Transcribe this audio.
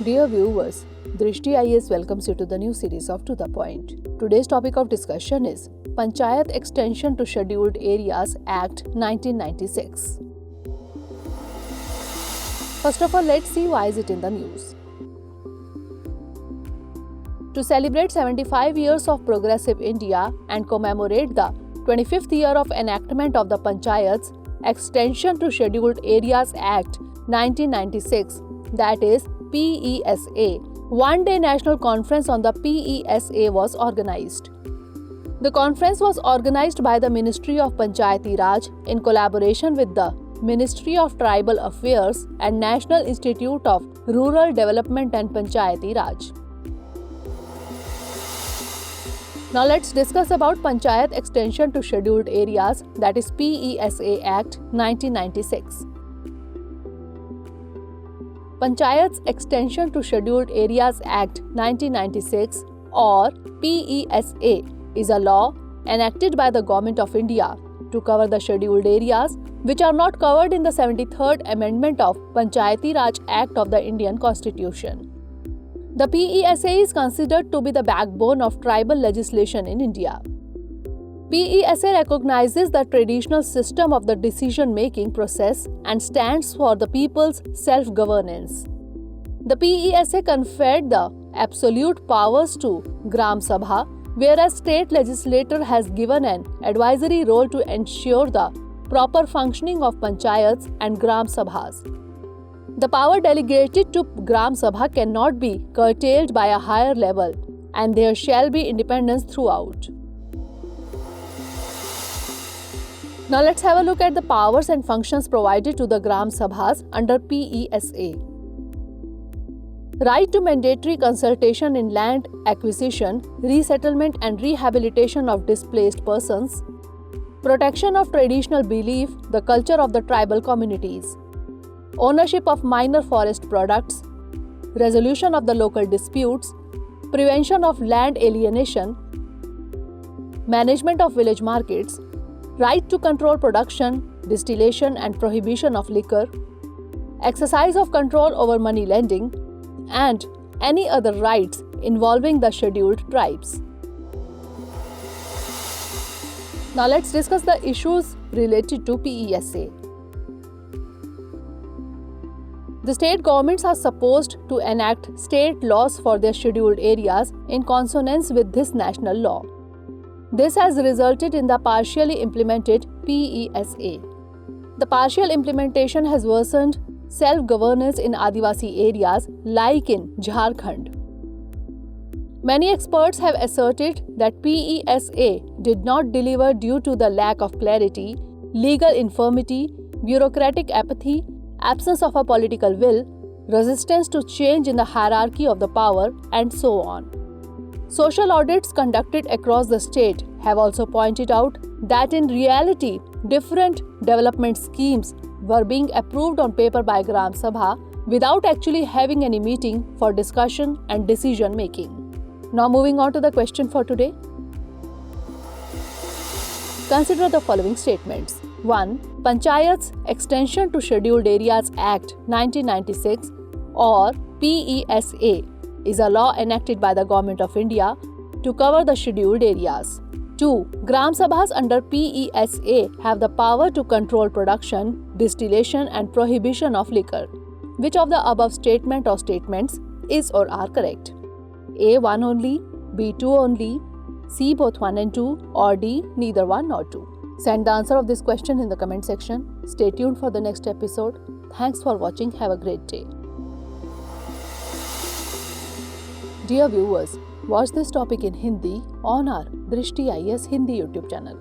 Dear viewers, Drishti IAS welcomes you to the new series of To The Point. Today's topic of discussion is Panchayat Extension to Scheduled Areas Act 1996. First of all, let's see why is it in the news. To celebrate 75 years of progressive India and commemorate the 25th year of enactment of the Panchayats Extension to Scheduled Areas Act 1996, that is PESA, one-day national conference on the PESA was organized. The conference was organized by the Ministry of Panchayati Raj in collaboration with the Ministry of Tribal Affairs and National Institute of Rural Development and Panchayati Raj. Now let's discuss about Panchayat Extension to Scheduled Areas, that is PESA Act 1996. Panchayat's Extension to Scheduled Areas Act 1996 or PESA is a law enacted by the Government of India to cover the scheduled areas which are not covered in the 73rd Amendment of Panchayati Raj Act of the Indian Constitution. The PESA is considered to be the backbone of tribal legislation in India. PESA recognizes the traditional system of the decision-making process and stands for the people's self-governance. The PESA conferred the absolute powers to Gram Sabha, whereas state legislature has given an advisory role to ensure the proper functioning of panchayats and Gram Sabhas. The power delegated to Gram Sabha cannot be curtailed by a higher level, and there shall be independence throughout. Now let's have a look at the powers and functions provided to the Gram Sabhas under PESA. Right to mandatory consultation in land acquisition, resettlement and rehabilitation of displaced persons, protection of traditional belief, the culture of the tribal communities, ownership of minor forest products, resolution of the local disputes, prevention of land alienation, management of village markets, right to control production, distillation and prohibition of liquor, exercise of control over money lending, and any other rights involving the scheduled tribes. Now let's discuss the issues related to PESA. The state governments are supposed to enact state laws for their scheduled areas in consonance with this national law. This has resulted in the partially implemented PESA. The partial implementation has worsened self-governance in Adivasi areas like in Jharkhand. Many experts have asserted that PESA did not deliver due to the lack of clarity, legal infirmity, bureaucratic apathy, absence of a political will, resistance to change in the hierarchy of the power, and so on. Social audits conducted across the state have also pointed out that in reality, different development schemes were being approved on paper by Gram Sabha without actually having any meeting for discussion and decision making. Now moving on to the question for today. Consider the following statements. 1. Panchayats Extension to Scheduled Areas Act 1996 or PESA is a law enacted by the Government of India to cover the scheduled areas. 2. Gram Sabhas under PESA have the power to control production, distillation and prohibition of liquor. Which of the above statement or statements is or are correct? A. 1 only, B. 2 only, C. both 1 and 2, or D. neither 1 nor 2. Send the answer of this question in the comment section. Stay tuned for the next episode. Thanks for watching. Have a great day. Dear viewers, watch this topic in Hindi on our Drishti IAS Hindi YouTube channel.